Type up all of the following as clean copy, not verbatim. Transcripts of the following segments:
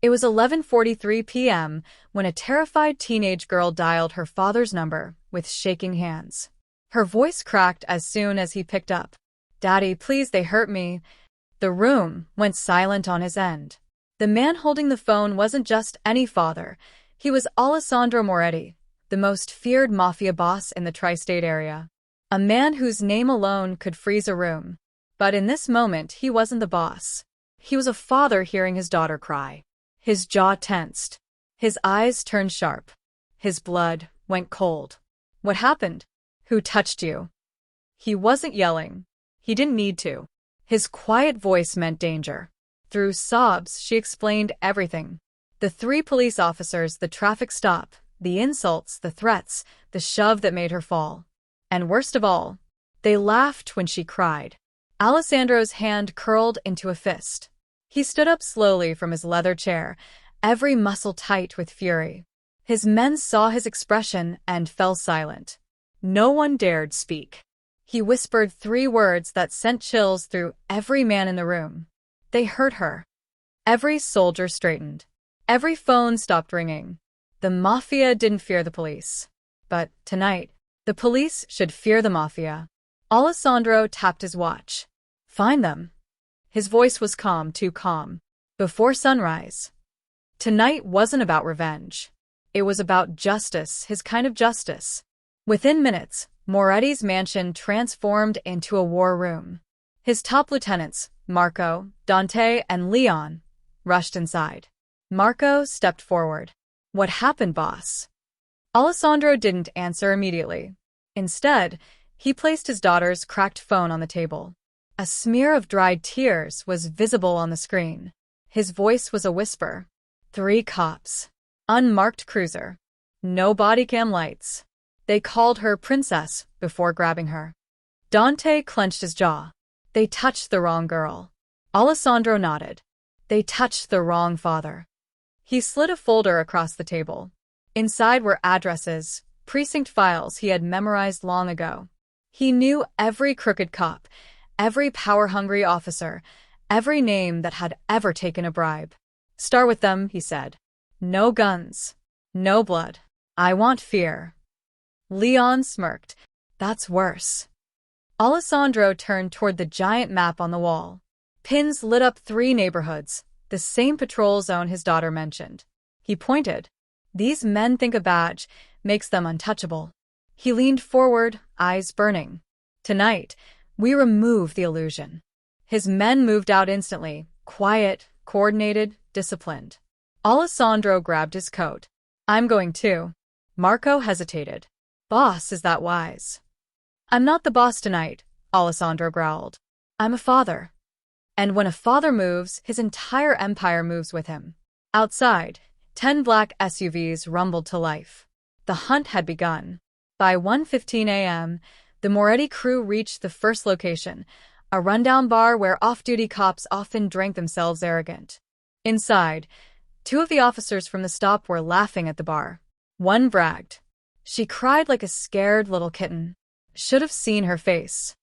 It was 11:43 p.m. when a terrified teenage girl dialed her father's number with shaking hands. Her voice cracked as soon as he picked up. "Daddy, please, they hurt me." The room went silent on his end. The man holding the phone wasn't just any father. He was Alessandro Moretti, the most feared mafia boss in the tri-state area. A man whose name alone could freeze a room. But in this moment, he wasn't the boss. He was a father hearing his daughter cry. His jaw tensed. His eyes turned sharp. His blood went cold. "What happened? Who touched you?" He wasn't yelling. He didn't need to. His quiet voice meant danger. Through sobs, she explained everything. The 3 police officers, the traffic stop, the insults, the threats, the shove that made her fall. And worst of all, they laughed when she cried. Alessandro's hand curled into a fist. He stood up slowly from his leather chair, every muscle tight with fury. His men saw his expression and fell silent. No one dared speak. He whispered 3 words that sent chills through every man in the room. They hurt her. Every soldier straightened. Every phone stopped ringing. The Mafia didn't fear the police. But tonight, the police should fear the Mafia. Alessandro tapped his watch. "Find them." His voice was calm, too calm. "Before sunrise." Tonight wasn't about revenge. It was about justice, his kind of justice. Within minutes, Moretti's mansion transformed into a war room. His top lieutenants, Marco, Dante, and Leon, rushed inside. Marco stepped forward. "What happened, boss?" Alessandro didn't answer immediately. Instead, he placed his daughter's cracked phone on the table. A smear of dried tears was visible on the screen. His voice was a whisper. 3 cops. Unmarked cruiser. No body cam lights. They called her princess before grabbing her. Dante clenched his jaw. They touched the wrong girl. Alessandro nodded. They touched the wrong father. He slid a folder across the table. Inside were addresses, precinct files he had memorized long ago. He knew every crooked cop, every power-hungry officer, every name that had ever taken a bribe. "Start with them," he said. "No guns. No blood. I want fear." Leon smirked. "That's worse." Alessandro turned toward the giant map on the wall. Pins lit up 3 neighborhoods, the same patrol zone his daughter mentioned. He pointed. "These men think a badge makes them untouchable." He leaned forward, eyes burning. "Tonight, we remove the illusion." His men moved out instantly, quiet, coordinated, disciplined. Alessandro grabbed his coat. "I'm going too." Marco hesitated. "Boss, is that wise?" "I'm not the boss tonight," Alessandro growled. "I'm a father." And when a father moves, his entire empire moves with him. Outside, 10 black SUVs rumbled to life. The hunt had begun. By 1:15 a.m., the Moretti crew reached the first location, a rundown bar where off-duty cops often drank themselves arrogant. Inside, 2 of the officers from the stop were laughing at the bar. One bragged. "She cried like a scared little kitten. Should have seen her face."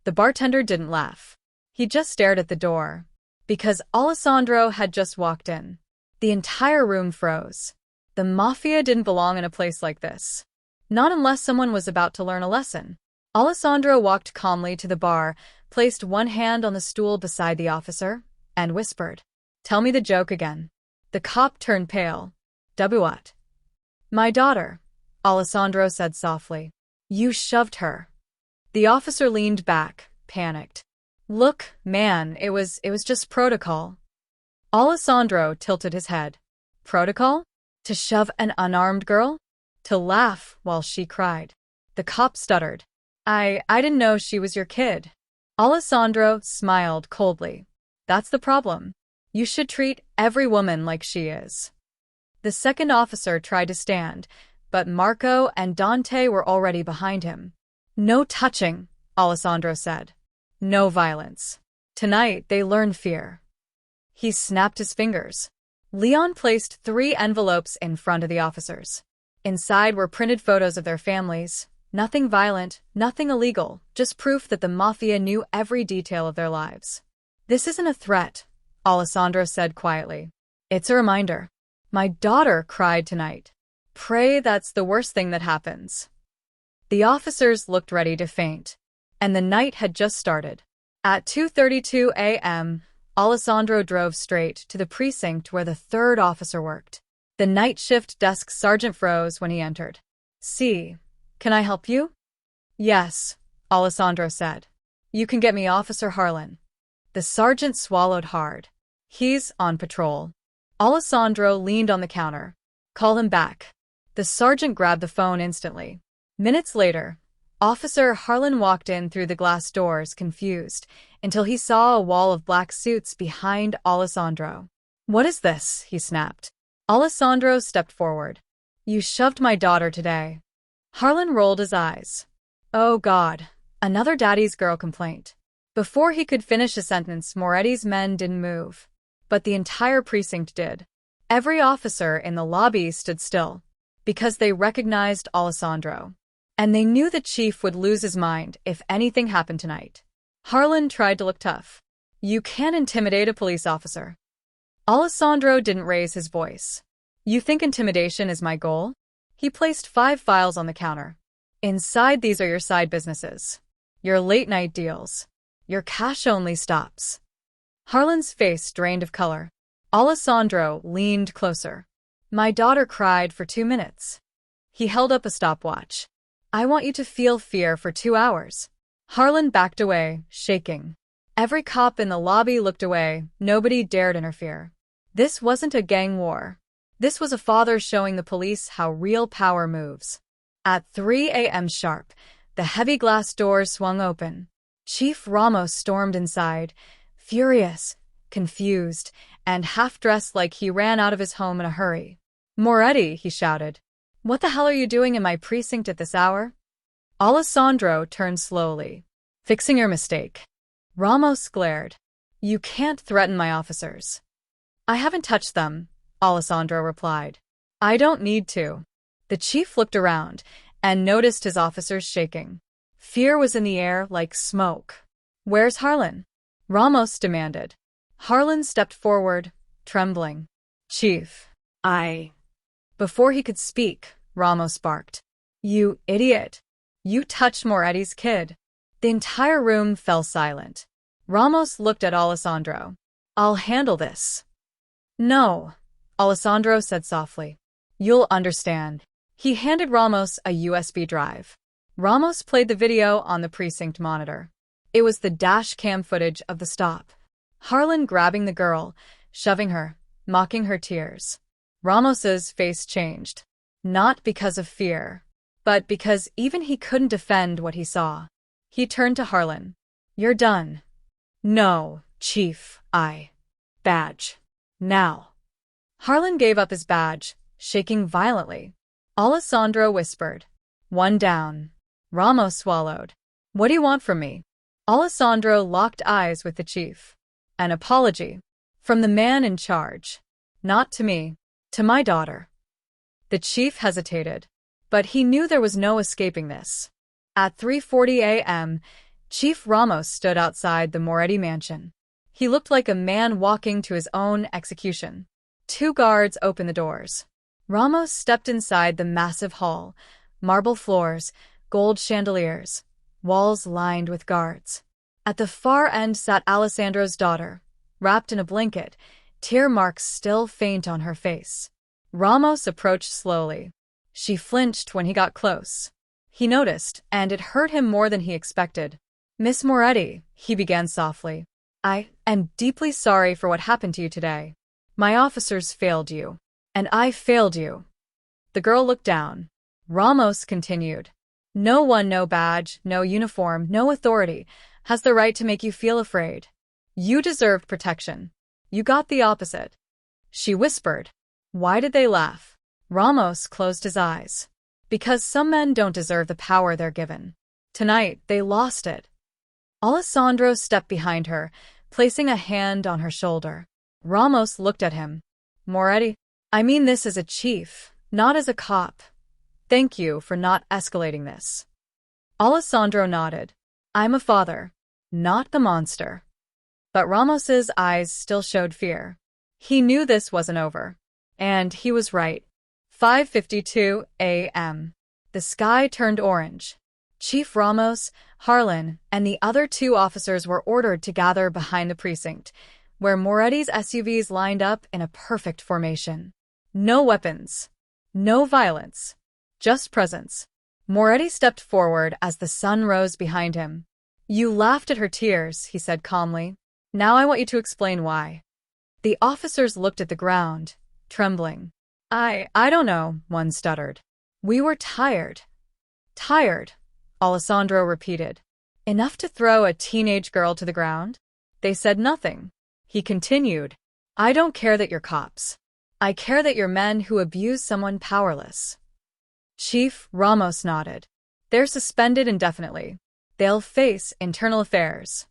The bartender didn't laugh. He just stared at the door. Because Alessandro had just walked in. The entire room froze. The Mafia didn't belong in a place like this. Not unless someone was about to learn a lesson. Alessandro walked calmly to the bar, placed one hand on the stool beside the officer, and whispered, "Tell me the joke again." The cop turned pale. "What?" "My daughter," Alessandro said softly. "You shoved her." The officer leaned back, panicked. "Look, man, it was just protocol." Alessandro tilted his head. Protocol? To shove an unarmed girl? To laugh while she cried? The cop stuttered. I didn't know she was your kid." Alessandro smiled coldly. "That's the problem. You should treat every woman like she is." The second officer tried to stand, but Marco and Dante were already behind him. "No touching," Alessandro said. "No violence. Tonight they learn fear." He snapped his fingers. Leon placed 3 envelopes in front of the officers. Inside were printed photos of their families. Nothing violent, nothing illegal, just proof that the Mafia knew every detail of their lives. "This isn't a threat," Alessandro said quietly. It's a reminder. My daughter cried tonight. Pray that's the worst thing that happens. The officers looked ready to faint, and the night had just started. At 2:32 a.m., Alessandro drove straight to the precinct where the third officer worked. The night shift desk sergeant froze when he entered. "See, can I help you?" "Yes," Alessandro said. "You can get me Officer Harlan." The sergeant swallowed hard. "He's on patrol." Alessandro leaned on the counter. "Call him back." The sergeant grabbed the phone instantly. Minutes later, Officer Harlan walked in through the glass doors, confused, until he saw a wall of black suits behind Alessandro. "What is this?" he snapped. Alessandro stepped forward. "You shoved my daughter today." Harlan rolled his eyes. "Oh God, another daddy's girl complaint." Before he could finish a sentence, Moretti's men didn't move. But the entire precinct did. Every officer in the lobby stood still, because they recognized Alessandro. And they knew the chief would lose his mind if anything happened tonight. Harlan tried to look tough. "You can't intimidate a police officer." Alessandro didn't raise his voice. "You think intimidation is my goal?" He placed 5 files on the counter. "Inside these are your side businesses, your late-night deals, your cash-only stops." Harlan's face drained of color. Alessandro leaned closer. "My daughter cried for 2 minutes." He held up a stopwatch. "I want you to feel fear for 2 hours." Harlan backed away, shaking. Every cop in the lobby looked away. Nobody dared interfere. This wasn't a gang war. This was a father showing the police how real power moves. At 3 a.m. sharp, the heavy glass doors swung open. Chief Ramos stormed inside, furious, confused, and half-dressed like he ran out of his home in a hurry. "Moretti," he shouted. "What the hell are you doing in my precinct at this hour?" Alessandro turned slowly. "Fixing your mistake." Ramos glared. "You can't threaten my officers." "I haven't touched them," Alessandro replied. "I don't need to." The chief looked around and noticed his officers shaking. Fear was in the air like smoke. "Where's Harlan?" Ramos demanded. Harlan stepped forward, trembling. "Chief, I—" Before he could speak, Ramos barked. "You idiot! You touched Moretti's kid." The entire room fell silent. Ramos looked at Alessandro. "I'll handle this." "No," Alessandro said softly. "You'll understand." He handed Ramos a USB drive. Ramos played the video on the precinct monitor. It was the dash cam footage of the stop. Harlan grabbing the girl, shoving her, mocking her tears. Ramos's face changed. Not because of fear, but because even he couldn't defend what he saw. He turned to Harlan. "You're done." "No, Chief, Badge. Now." Harlan gave up his badge, shaking violently. Alessandro whispered. "One down." Ramos swallowed. "What do you want from me?" Alessandro locked eyes with the chief. "An apology. From the man in charge. Not to me. To my daughter." The chief hesitated, but he knew there was no escaping this. At 3:40 a.m., Chief Ramos stood outside the Moretti mansion. He looked like a man walking to his own execution. 2 guards opened the doors. Ramos stepped inside the massive hall, marble floors, gold chandeliers, walls lined with guards. At the far end sat Alessandro's daughter, wrapped in a blanket, tear marks still faint on her face. Ramos approached slowly. She flinched when he got close. He noticed, and it hurt him more than he expected. "Miss Moretti," he began softly, "I am deeply sorry for what happened to you today. My officers failed you. And I failed you." The girl looked down. Ramos continued. "No one, no badge, no uniform, no authority, has the right to make you feel afraid. You deserved protection. You got the opposite." She whispered. "Why did they laugh?" Ramos closed his eyes. "Because some men don't deserve the power they're given. Tonight, they lost it." Alessandro stepped behind her, placing a hand on her shoulder. Ramos looked at him. "Moretti, I mean this as a chief, not as a cop. Thank you for not escalating this." Alessandro nodded. "I'm a father, not the monster." But Ramos's eyes still showed fear. He knew this wasn't over. And he was right. 5:52 a.m. The sky turned orange. Chief Ramos, Harlan, and the other 2 officers were ordered to gather behind the precinct, where Moretti's SUVs lined up in a perfect formation. No weapons. No violence. Just presence. Moretti stepped forward as the sun rose behind him. You laughed at her tears, he said calmly. Now I want you to explain why. The officers looked at the ground, trembling. I don't know, one stuttered. We were tired. Tired, Alessandro repeated. Enough to throw a teenage girl to the ground? They said nothing. He continued. I don't care that you're cops. I care that you're men who abuse someone powerless. Chief Ramos nodded. They're suspended indefinitely. They'll face internal affairs.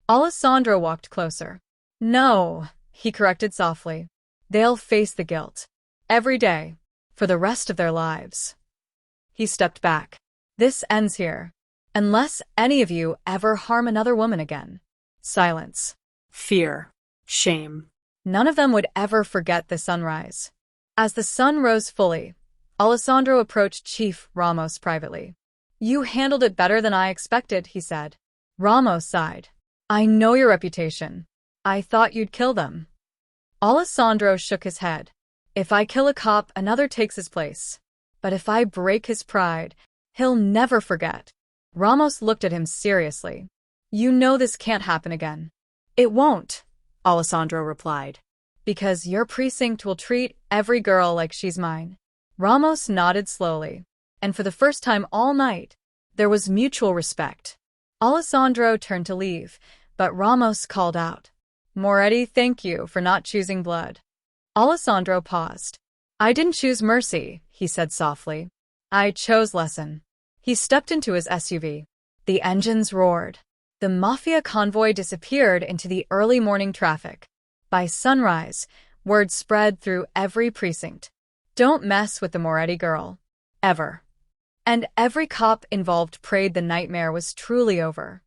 Alessandro walked closer. No, he corrected softly. They'll face the guilt. Every day. For the rest of their lives. He stepped back. This ends here. Unless any of you ever harm another woman again. Silence. Fear. Shame. None of them would ever forget the sunrise. As the sun rose fully, Alessandro approached Chief Ramos privately. You handled it better than I expected, he said. Ramos sighed. I know your reputation. I thought you'd kill them. Alessandro shook his head. If I kill a cop, another takes his place. But if I break his pride, he'll never forget. Ramos looked at him seriously. You know this can't happen again. It won't, Alessandro replied. Because your precinct will treat every girl like she's mine. Ramos nodded slowly. And for the first time all night, there was mutual respect. Alessandro turned to leave, but Ramos called out. Moretti, thank you for not choosing blood. Alessandro paused. I didn't choose mercy, he said softly. I chose lesson. He stepped into his SUV. The engines roared. The Mafia convoy disappeared into the early morning traffic. By sunrise, word spread through every precinct. Don't mess with the Moretti girl. Ever. And every cop involved prayed the nightmare was truly over.